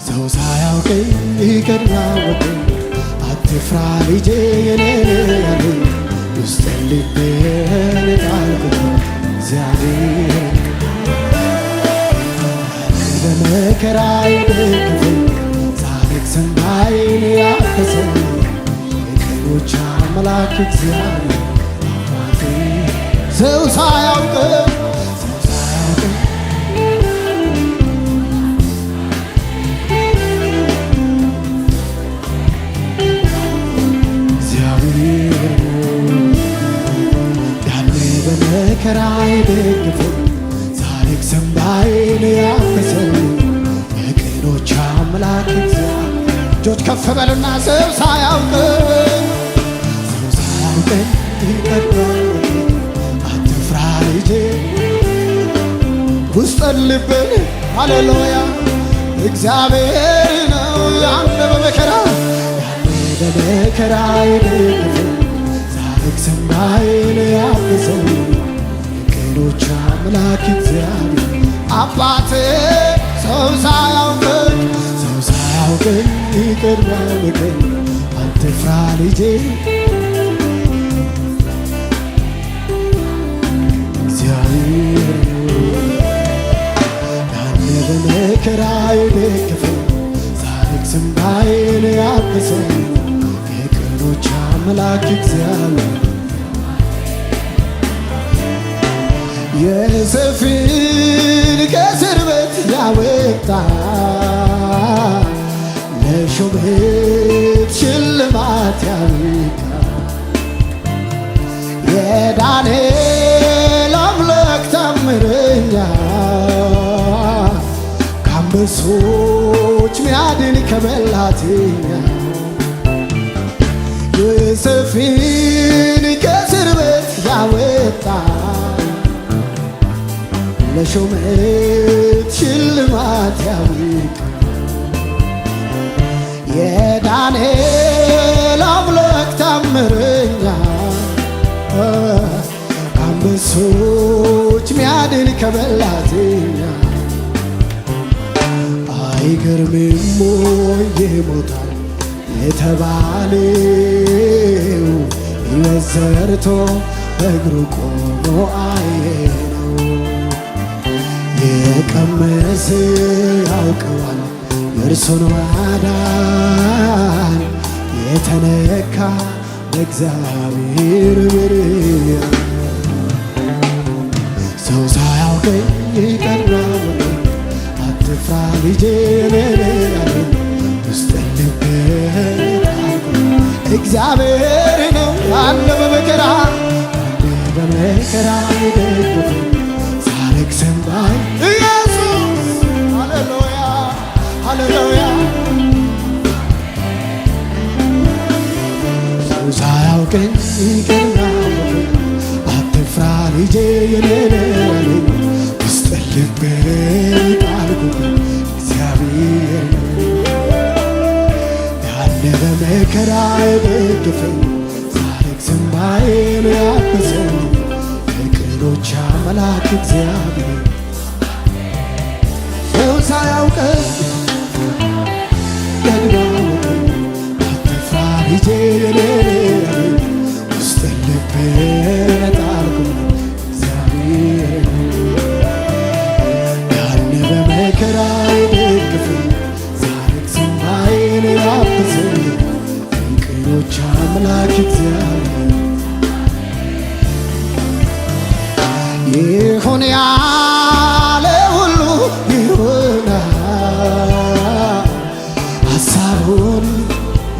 ሰው ሳያውቀኝ ይቅር አወቀኝ አትፍራ ልጄ የኔ ያለኝ ውስጤን ልቤን ጣልኩት እግዚአብሔር በመከራዬ ደግፎኝ ሳለቅስ እንባዬን ያበሰኝ የቀኖች አምላክ እግዚአብሔር አባቴ ሰው ሳያውቀኝ መከራዬ ደግፎኝ ሳለቅስ እንባዬን ያበሰኝ የቀኖች አምላክ እግዚአብሔር እጆች ከፍ በሉና ሰው ሳያውቀኝ ይቅር አወቀኝ አትፍራ ልጄ ውስጥን ልቤን ሃሌሉያ እግዚአብሔር ነው ያለ በመከራዬ ደግፎኝ ሳለቅስ እንባዬን ያበሰኝ የቀኖች አምላክ እግዚአብሔር አባቴ ሰው ሳያውቀኝ ይቅር አወቀኝ አትፍራ ልጄ እግዚአብሔር ያኔ በመከራዬ ደግፎኝ ሳለቅስ እንባዬን ያበሰኝ የቀኖች አምላክ እግዚአብሔር ዮሴፍን ከእስር ቤት ያወጣ ለሹመት ሽልማት ያበቃ የዳንኤል አምላክ ታምረኛ ከአንበሶች ሚያድን ከበላተኛ ዮሴፍን ከእስር ቤት ያወጣ ለሹመት ሽልማት ያበቃ የዳንኤል አምላክ ታምረኛ ከአንበሶች ሚያድን ከበላተኛ አይገርምም ወይ ይሞታል የተባለው ሕይወት ዘርቶ በእግሩ ቆሞ አየነው የቀመሰ ያውቀዋል የእርሱን ማዳን የተነካ በእግዚአብሔር ብርሃን ሰው ሳያውቀኝ ይቅር አወቀኝ አትፍራ ልጄ ያለኝ ውስጤን ልቤን ጣልኩት እግዚአብሔር ነው ያለ በመከራዬ ደግፎኝ ሳለቅስ እንባዬን ኢየሱስ ሃሌሉያ ሃሌሉያ ሰው ሳያውቀኝ ይቅር አወቀኝ አትፍራ ልጄ የኔ ያለኝ ውስጤን ልቤን ጣልኩት እግዚአብሔር ያኔ በመከራዬ ደግፎኝ ሳለቅስ እንባዬን ያበሰኝ የቀኖች አምላክ እግዚአብሔር ሰው ሳያውቀኝ ይቅር አወቀኝ አትፍራ ልጄ የኔ ያለኝ ውስጤን ልቤን ጣልኩት እግዚአብሔር ያኔ በመከራዬ ደግፎኝ ሳለቅስ እንባዬን ያበሰኝ የቀኖች አምላክ እግዚአብሔር ይሁን ያለ ሁሉ ይሆናል ሐሳቡን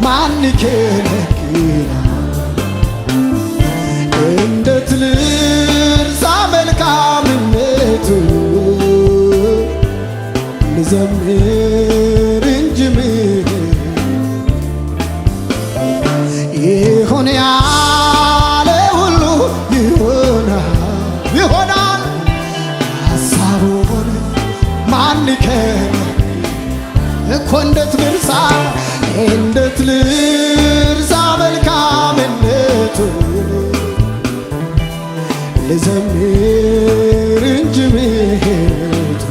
ማን ይከለክላል እንደ ትልርሳ መልካምነቱ ልዘምር እንጂ ይሁን ያለ ሁሉ ይሆናል ሐሳቡን ማን እኮ እንዴት ልርሳ መልካምነቱ ልዘምር እንጂ ምሕረቱ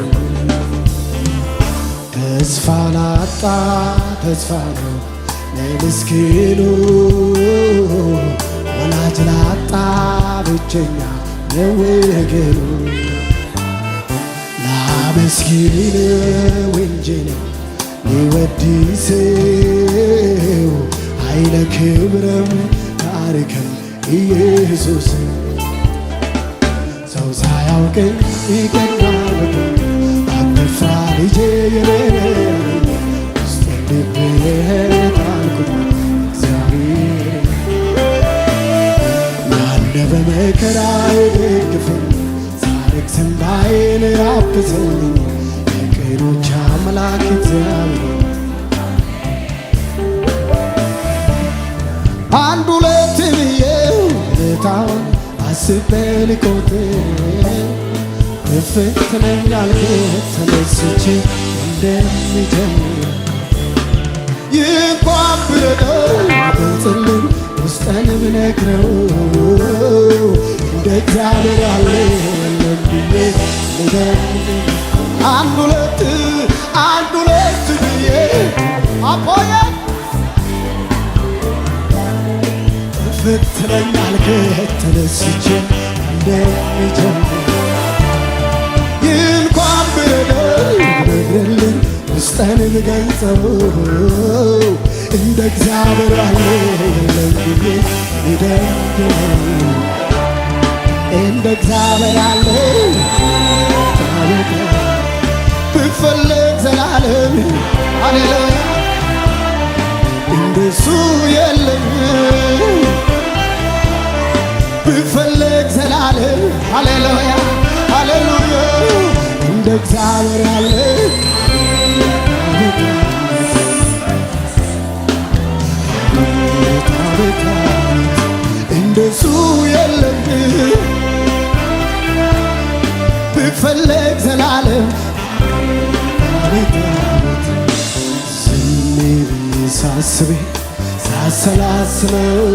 ተስፋ ላጣ ተስፋ ነው ለምስኪኑ ወላጅ ላጣ ብቸኛ ነው ወገኑ ላመስግነው እንጂ ሊወድሰው አይለክብረም ታሪክም ኢየሱስ ሰው ሳያውቀኝ ይቀድማል አትፍራ ልጄ የኔ ውስጥ ልቤት አልኩት እግዚአብሔር ያለ በመከራ ይደግፈኝ ሳለቅስ እንባዬን ያብስልኝ የቅኖች አምላክ እግዚአብሔር አንድ ሁለት ብዬ ሁኔታውን አስቤ ልቆጥር እፍትነኛል ተነስቼ እንደሚጀምር ይንኳን ብረደው ብጥልኝ ውስጠን ብነግረው እንደ እግዚአብሔር ያለ የለም ብዬ ልደምድም አንድ ሁለት ብዬ አቦየ እፍትነኛል ተነስቼ እንደሚጀምር ይንኳን ብረደው ብነግርልኝ ውስጠን ብገልጸው እንደ እግዚአብሔር ያለ የለም ብዬ ልደምድም እንደ እግዚአብሔር ያለ ብፈልግ ዘላለም ሃሌሉያ እንደሱ የለም ብፈልግ ዘላለም ሃሌሉያ ሃሌሉያ እንደ እግዚአብሔር ያለ እንደሱ የለም ብፈልግ ዘላለም ዝም ብዬ ሳስቤ ሳሰላስለው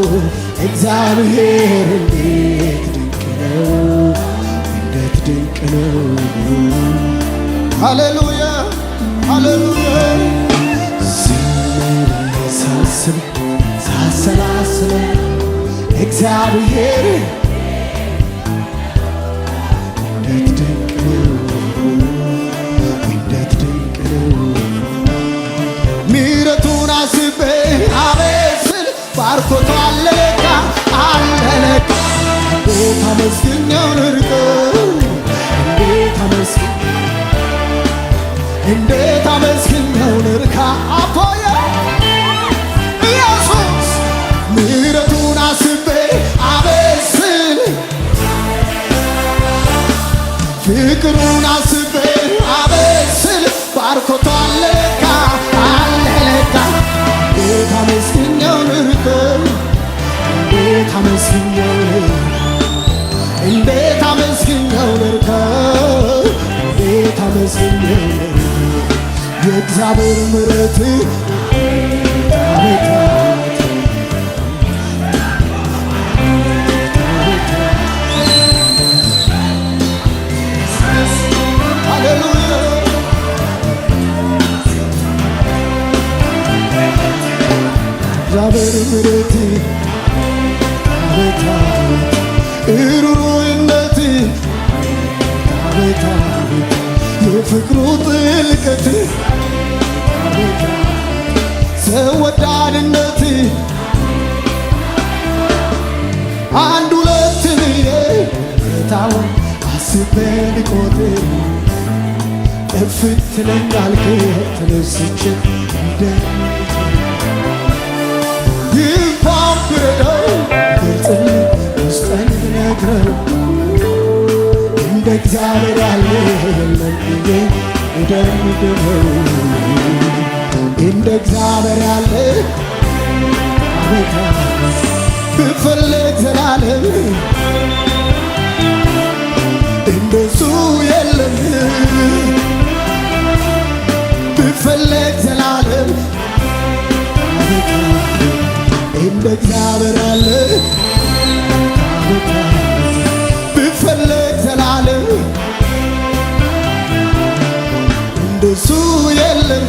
እግዚአብሔር እንዴት ድንቅ ነው እንዴት ድንቅ ነው ሃሌሉያ ሃሌሉያ ዝም ብዬ ሳስቤ ሳሰላስለው እግዚአብሔር እንዴት ድንቅ ነው እንዴት ድንቅ ነው ምሕረቱን አስቤ አቤት ስል ባርኮቱ አለለካ አለለካ እንዴት አመስግኜው ልርቀው እንዴት አመስግኜው ልርካ አቦየ ኢየሱስ ምሕረቱን አስቤ አቤት ስል ፍቅሩን አስቤ አቤት ስል ባርኮቱ አለለካ አለለካ እንዴት አመስግኜው ልርቀው እንዴት አመስግኜው ልርቀው እንዴት አመስግኜው የእግዚአብሔር ምሕረት አቤት ሃሌሉያ እግዚአብሔር ምሕረት አቤት እሩሩነት አቤት የፍቅሩ ጥልቀት አቤት ሰው ወዳድነት አንድ ሁለት ብዬ ጌታውን አስቤ ልቆጥር እፍትነኛል ተነስቼ ይንኳን ብረደው ብጥልኝ ውስጠን ብነግረው እንደ እግዚአብሔር ያለ የለም ብዬ ልደምድመው እንደ እግዚአብሔር ያለ አቤት ብፈልግ ዘላለም እንደሱ የለም ብፈልግ ዘላለም እንደ እግዚአብሔር ያለ ብፈልግ ዘላለም እንደሱ የለም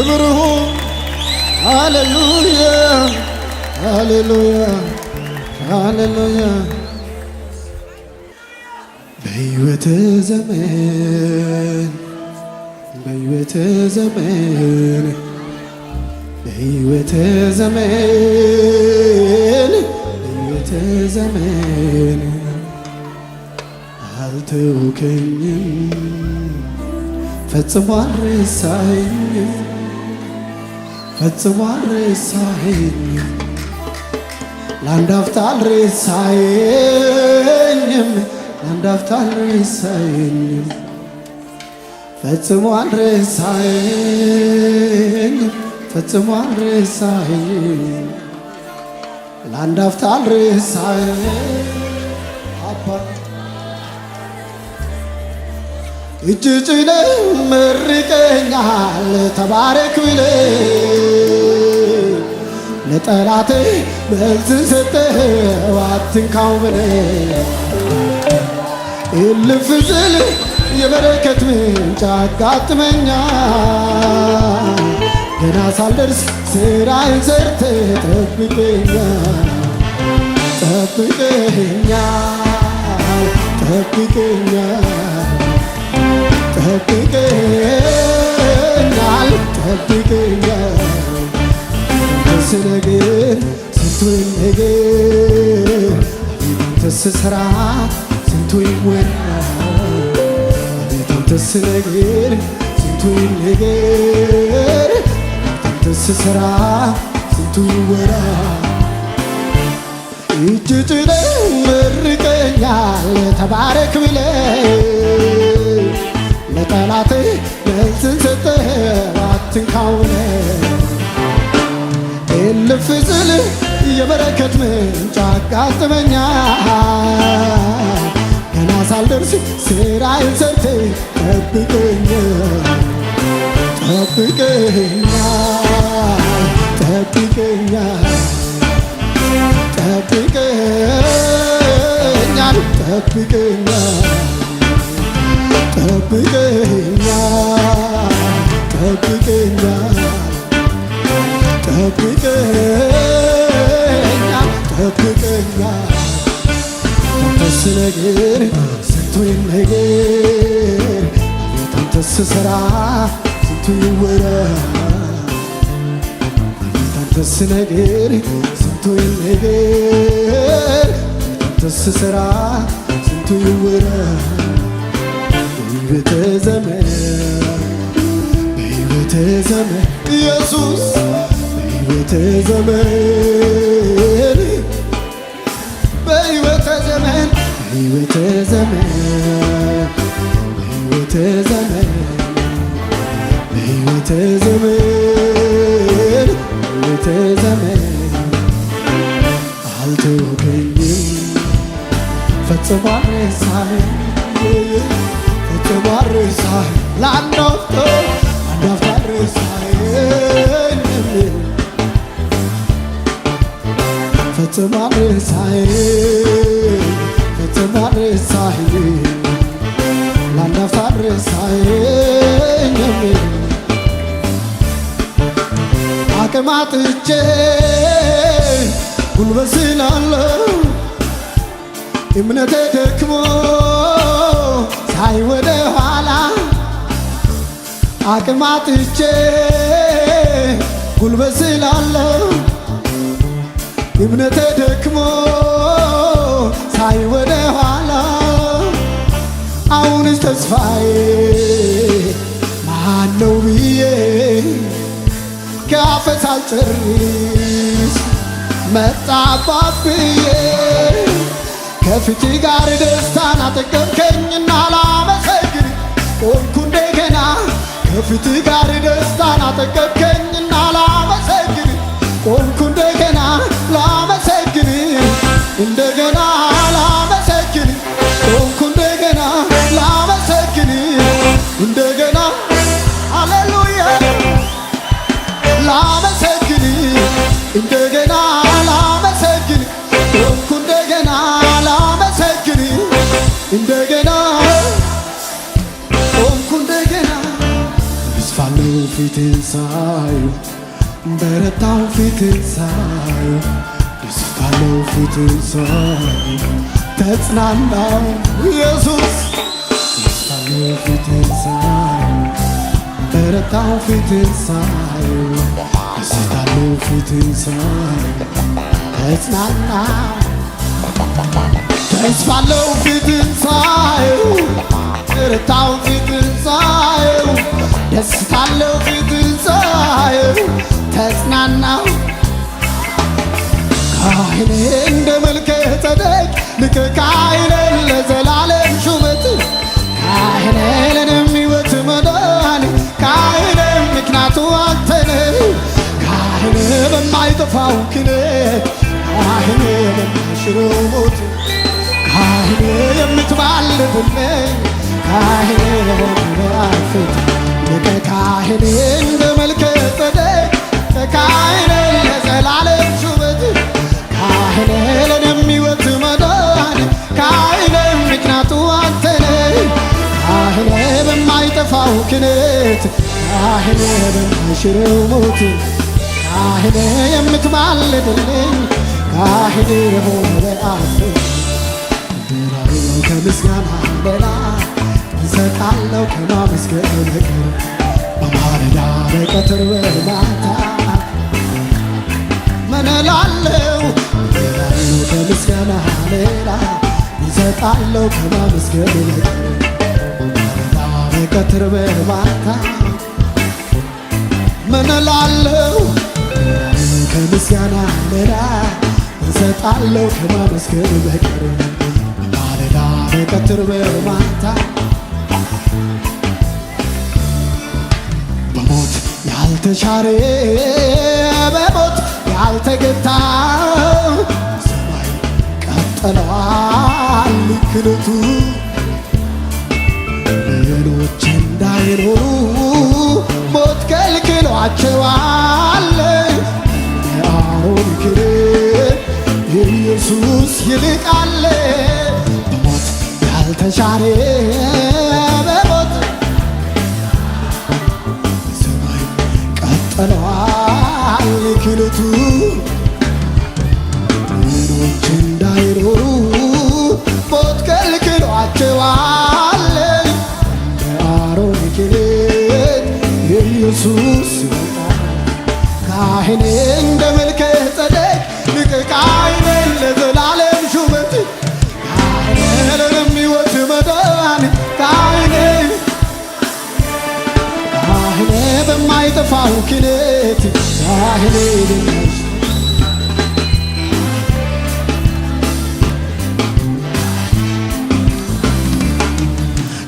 ክብር ይሁን። ሃሌሉያ ሃሌሉያ ሃሌሉያ። በሕይወት ዘመን በሕይወት ዘመን በሕይወት ዘመን በሕይወት ዘመን አልተውከኝም ፈጽሞ አልረሳኸኝም ፈጽሞ አልረሳኸኝም ለአንድ አፍታ አልረሳኸኝም ለአንድ አፍታ አልረሳኸኝም ፈጽሞ አልረሳኸኝም ፈጽሞ አልረሳኸኝም ለአንድ አፍታ አልረሳኸኝም አባ እጅ ጭነህ መርቀኛል ተባረክ ብለህ ለጠላትህ መልስን ሰጠኸው አትንካው ብለህ እልፍ ስል የበረከት ምንጭ አጋጥመኛል ገና ሳልደርስ ስራዬን ሰርተህ ጠብቀኛል ጠብቀኛል ጠብቀኛል ጠብቀኛል ጠብቀኛል አንተስ ነገር ስንቱ ነገር አንተስ ሥራ ስንቱ ይወራ አንተስ ነገር ስንቱ ነገር አንተስ ሥራ ስንቱ ይወራ እጅ ጭነህ መርቀኛል ተባረክ ብለህ ለጠላትህ መልስን ሰጠኸው አትንካው ብለህ እልፍ ስል የበረከት ምንጭ አጋጥመኛል ገና ሳልደርስ ስራዬን ሰርተህ ጠብቀኛል ጠብቀኛል ጠብቀኛል ጠብቀኛል ጠብቀኛል ጠብቀኛል ጠብቀኛል ጠብቀኛል ጠብቀኛል አንተስ ነገር ስንቱ ይነገር አንተስ ሥራ ስንቱ ይወራ አንተስ ነገር ስንቱ ይነገር አንተስ ሥራ ስንቱ ይወራ በሕይወት ዘመን በሕይወት ዘመን ኢየሱስ በሕይወት ዘመን በሕይወት ዘመን በሕይወት ዘመን በሕይወት ዘመን በሕይወት ዘመን በሕይወት ዘመን አልተውከኝም ፈጽሞ አልረሳኸኝም ፈጽሞ አልረሳኸኝም ለአንድ አፍታ አልረሳኸኝም ፈጽሞ አልረሳኸኝም ፈጽሞ አልረሳኸኝም ለአንድ አፍታ አልረሳኸኝም አቅም አጥቼ ጉልበት ስላለው እምነቴ ደክሞ ሳይ ወደ ኋላ አቅም አጥቼ ጉልበት ስላለው እምነቴ ደክሞ ሳይ ወደ ኋላ አሁንስ ተስፋዬ ማነው ብዬ ከአፌ ሳልጨርስ መጣባት ብዬ ከፊት ጋር ደስታን አጠገብከኝና ላመሰግን ቆምኩ እንደገና ከፊት ጋር ደስታን አጠገብከኝና ላመሰግን ቆምኩ እንደገና ላመሰግን እንደገና ላመሰግን ቆምኩ እንደገና ላመሰግን እንደገና ሃሌሉያ ላመሰግን እንደገና ላመሰግን ቆምኩ እንደገና ላመሰግን እንደገና ቆምኩ እንደገና ተስፋ አለው ፊትን ሳየው በረታው ፊትን ሳየው ደስታለው ፊትን ሳየው ተጽናናው ኢየሱስ ደስታለው ፊትን ሳየው በረታው ፊትን ሳየው ደስታለው ፊትን ሳየው ተጽናናው ተስፋለው ፊትን ሳየው በረታው ፊትን ሳየው ደስታለው ፊትን ሳየው ተጽናናው ካህኔ እንደ መልከ ጸደቅ ልከ ካህኔ ለዘላለም ሹመት ካህኔ ለእኔም ሕይወት መዳን ካህኔ ምክንያቱ አንተ ነህ ካህኔ በማይጠፋው ክህነት ካህኔ በማይሽረው ሞት ካህኔ የምትማልድልኝ ካህኔ በአፌት ልከ ካህኔ እንደ መልከ ጸደቅ ካህኔ ለዘላለም ሹመት ካህኔ ለእኔም ሕይወት መዳን ካህኔ ምክንያቱ አንተ ነህ ካህኔ በማይጠፋው ክህነት ካህኔ በማይሽረው ሞት ካህኔ የምትማልድልኝ ካህኔ የሆነ በአፌት እድራለሁ ከምስጋና ሌላ እሰጣለሁ ከማመስገን በቀር በማለዳ በቀትር በማታ ምን እላለሁ እድራለሁ ከምስጋና ሌላ እሰጣለሁ ከማመስገን በቀር በማለዳ በቀትር በማታ ምን እላለሁ እድራለሁ ከምስጋና ሌላ እሰጣለሁ ከማመስገን በቀር በማለዳ በቀትር በማታ በሞት ያልተሻረ በሞት ያልተገታ ሰማይ ቀጥለዋል ክህነቱ ሌሎች እንዳይኖሩ ሞት ከልክሏቸዋል የአሮን ክህነት ኢየሱስ ይልቃል በሞት ያልተሻረ በሞት ሰማይ ቀጥለዋል ክህነቱ ሌሎች እንዳይኖሩ ሞት ከልክሏቸዋል የአሮን ክህነት ኢየሱስ ካህኔ እንደ መልከ ጸደቅ ልከ ካህኔ ለዘላለም ሹመት ካህኔ ለእኔም ሕይወት መዳን ካህኔ በማይጠፋው ክህነት ካህኔ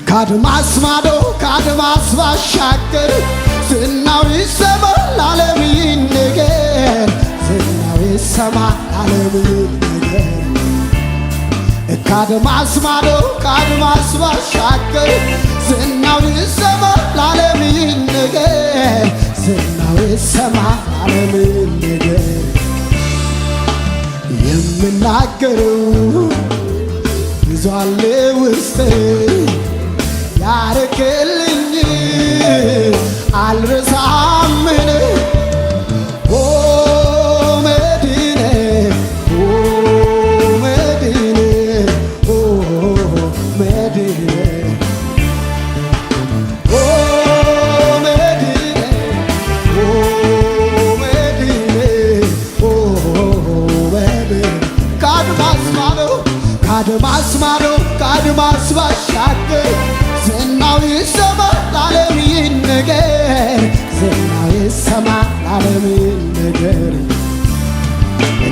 ከአድማስ ማዶ ከአድማስ ባሻገር ዝናው ይሰማ ለዓለም ይነገር ዝናው ይሰማ ለዓለም ይነገር ከአድማስ ማዶ ከአድማስ ባሻገር ዝናው ይሰማ ለዓለም ይነገር ዝናው ይሰማ ለዓለም ይነገር የምናገረው ብዙ አለ ውስጤ ያረክልኝ አልረሳምን ኦ መዲኔ ኦ መዲኔ ኦ መዲኔ ኦ መዲኔ ኦ መዲኔ ኦ መዲኔ ከአድማስ ማዶ ከአድማስ ማዶ ከአድማስ ባሻገር ዝናው ይሰማ ለዓለም ይነገር ዝናው ይሰማ ለዓለም ይነገር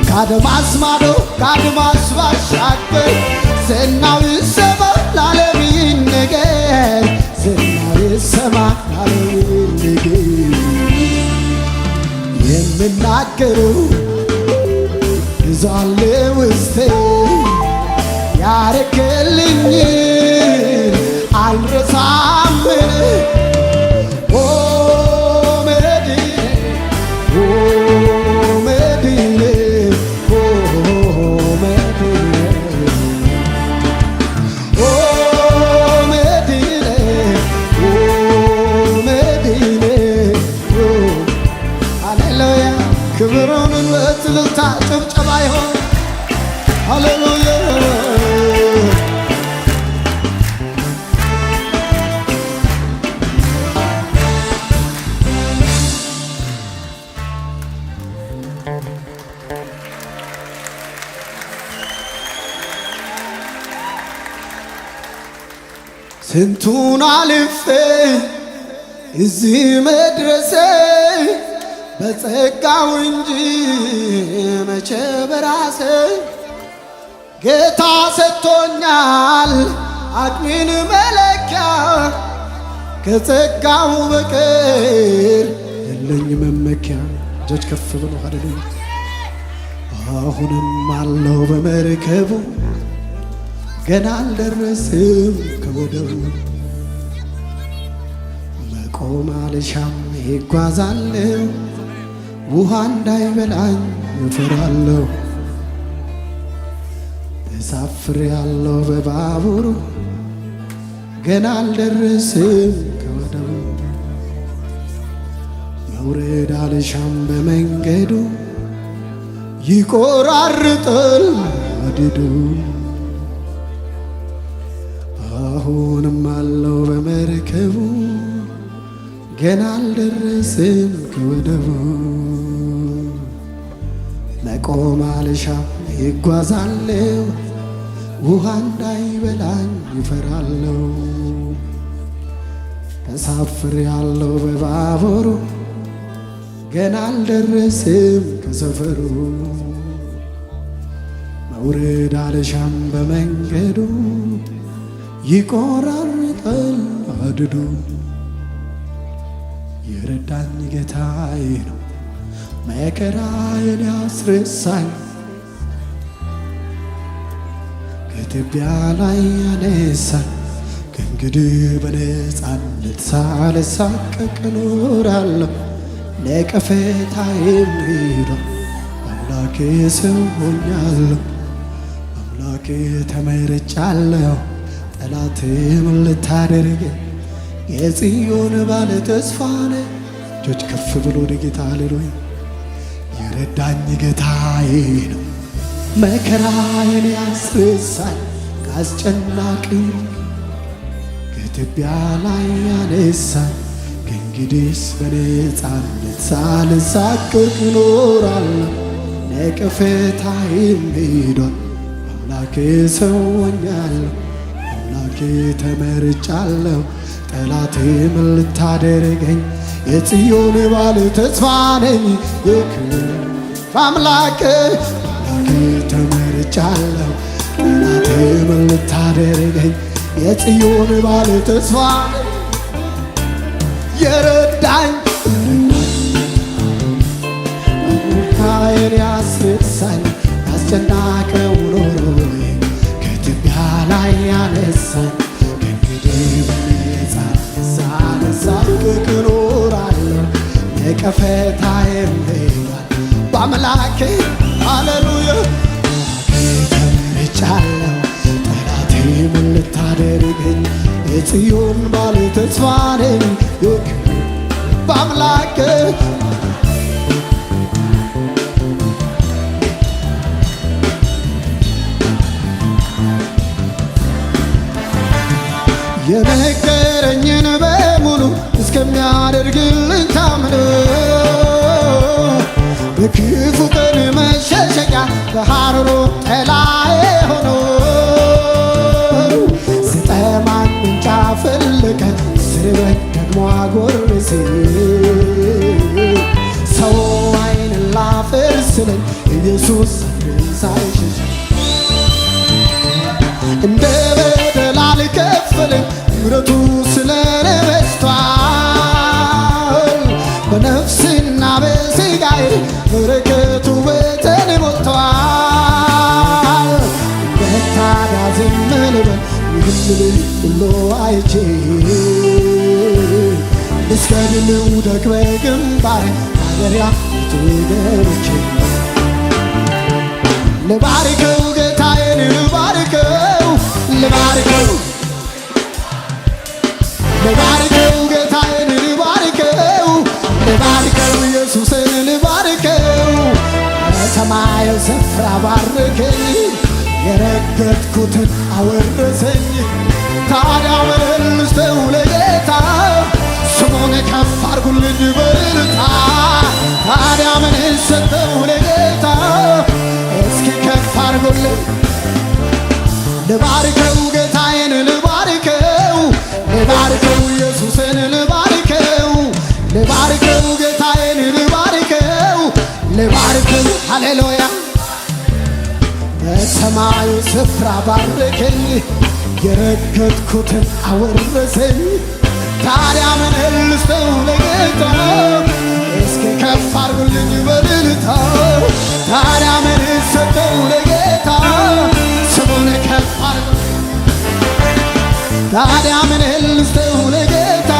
ከአድማስ ማዶ ከአድማስ ባሻገር ዝናው ይሰማ ለዓለም ይነገር ዝናው ይሰማ ለዓለም ይነገር የምናገረው ብዙ አለ ውስጤ ያረክልኝ አልረሳምን ኦ መዲኔ ኦ መዲኔ ኦ መዲኔ ኦ መዲኔ ኦ መዲኔ ስንቱን አልፌ እዚህ መድረሴ በጸጋው እንጂ መቼ በራሴ ጌታ ሰጥቶኛል አቅሜን መለኪያ ከጸጋው በቀር የለኝ መመኪያ። እጆች ከፍ ብሎ ሃሌሉያ። አሁንም አለው በመርከቡ ገና አልደረስም ከወደቡ መቆም አልሻም ይጓዛለሁ ውሃ እንዳይበላኝ እፈራለሁ። ተሳፍሬአለሁ በባቡሩ ገና አልደረስም ከወደቡ መውረድ አልሻም በመንገዱ ይቆራርጣል ሐዲዱ። አሁንም አለው በመርከቡ ገና አልደረስም ከወደቡ መቆም አልሻም ይጓዛለሁ ውሃ እንዳይበላኝ ይፈራለሁ። ተሳፍሬአለሁ በባቡሩ ገና አልደረስም ከሰፈሩ መውረድ አልሻም በመንገዱ ይቆራርጣል ሐዲዱ። የረዳኝ ጌታዬ ነው መከራዬን ያስረሳኝ ከትቢያ ላይ ያነሳኝ ከእንግዲህ በነፃነት ሳልሳቀቅ እኖራለሁ። ነቀፌታዬም ሄዷል አምላኬ ሰው ሆኛለሁ። አምላኬ ተመርጫለሁ ጠላቴ ምን ልታደርገኝ የጽዮን ባለ ተስፋ ነኝ። እጆች ከፍ ብሎ ወደ ጌታ ሃሌሉያ። የረዳኝ ጌታዬ ነው መከራዬን ያስረሳኝ ከአስጨናቂ ከትቢያ ላይ ያነሳኝ ከእንግዲህስ በነፃነት ሳልሳቀቅ እኖራለሁ። ነቀፌታዬም ሄዷል አምላኬ ሰው ሆኛለሁ። አምላኬ ተመርጫለሁ ጠላቴ ምን ልታደርገኝ የጽዮን ባለ ተስፋ ነኝ። አምላኬ ተመርጫለሁ ጠላቴ ምን ልታደርገኝ የጽዮን ባለ ተስፋ ነኝ። የረዳኝ መከራዬን ያስረሳኝ ያስጨነቀው ኑሮዬ ከትቢያ ላይ ያነሳኝ ከእንግዲህ በነፃነት ሳልሳቀቅ እኖራለሁ። ነቀፌታዬም ሄዷል በአምላኬ ሃሌሉያ። ተመርጫለሁ ጠላቴ ምን ልታደርገኝ የጽዮን ባለ ተስፋ ነኝ በአምላኬ የነገረኝን በሙሉ እስከሚያደርግልኝ ታምኖ በክፉ ቀን መሸሸጊያ በሐሩሩ ጥላዬ ሆኖ ስጠማኝ ምንጭ አፈለቀ ስርበኝ ደግሞ አጎረሰኝ። ሰው ዓይን ላፈርስለኝ ኢየሱስ ሳይሸሽ እንደ በደል አልከፈለኝ ምሕረቱ ስለኔ በዝቷል። በነፍስና በሥጋዬ በረከቱ ቤቴን ሞልቷል። ታዲያ ዝም ልበል ይህንን ሁሉ አይቼ ልስገድ ልውደቅ በግንባሬ ማደሪያ ገብቼ ልባርከው ጌታዬን ልባርከው ልባርከው ልባርከው ጌታዬን ልባርከው ልባርከው ኢየሱስን ልባርከው በሰማይ ስፍራ ባርከኝ የረገጥኩትን አወረሰኝ። ታዲያ ምን ልስጠው ለጌታ ስሙን ከፍ አድርጉልኝ በእልልታ። ታዲያ ምን ሰጠው ለጌታ እስኪ ከፍ አድርጉልኝ። ልባርከው ጌታዬን ልባርከው ኢየሱስን ልባርከው ልባርከው ጌታዬን ልባርከው ልባርከው ሃሌሉያ በሰማዩ ስፍራ ባረከኝ የረገጥኩትን አወረሰኝ ታዲያ ምን ልስጠው ለጌታ እስኪ ከፍ አድርጉልኝ በእልልታ ታዲያ ምን ሰጠው ለጌታ ስሙን ከፍ አድርጉ ታዲያ ምን ልስጠው ለጌታ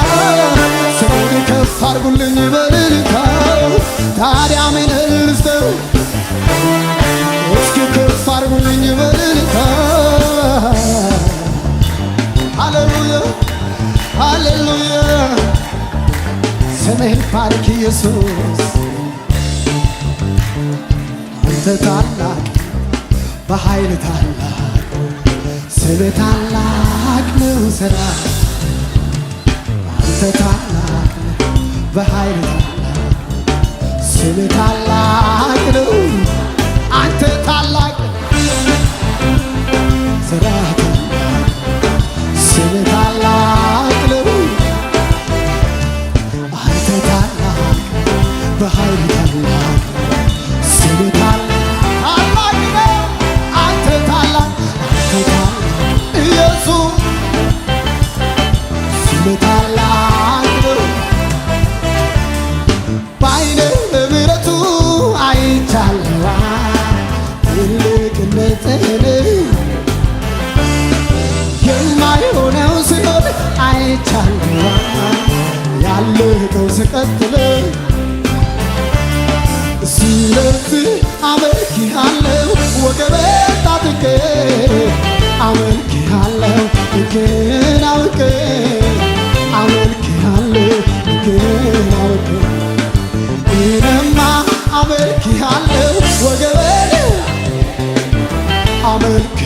ስሙን ከፍ አድርጉልኝ በእልልታ ታዲያ ምን ልስጠው እስኪ ከፍ አድርጉልኝ በእልልታ ሃሌሉያ ሃሌሉያ ስምህን ባርክ ኢየሱስ አንተ ታላቅ በኃይል ታላቅ ስምህ ታላቅ ነው ሥራ አንተ ታላቅ በኃይል ታላቅ ስምህ ታላቅ ነው አንተ ታላቅ ሥራ ስምህ ታላቅ ነው አንተ ታላቅ በኃይል ታላቅ ስምህ ታላቅ ነው አንተ ታላቅ ኢየሱስ ስምህ ታላቅ ነው በዓይነ ምሕረቱ አይቻለሁ ትልቅነትህን የማይሆነው ሲሆን አይቻለሁ ያለቀው ሲቀጥል ስለዚህ አመልክሃለሁ ወገቤን ታጥቄ አመልክሃለሁ ግን አውቄ አመልክሃለሁ ግን አውቄ እኔማ አመልክሃለሁ ወገቤን አመልክ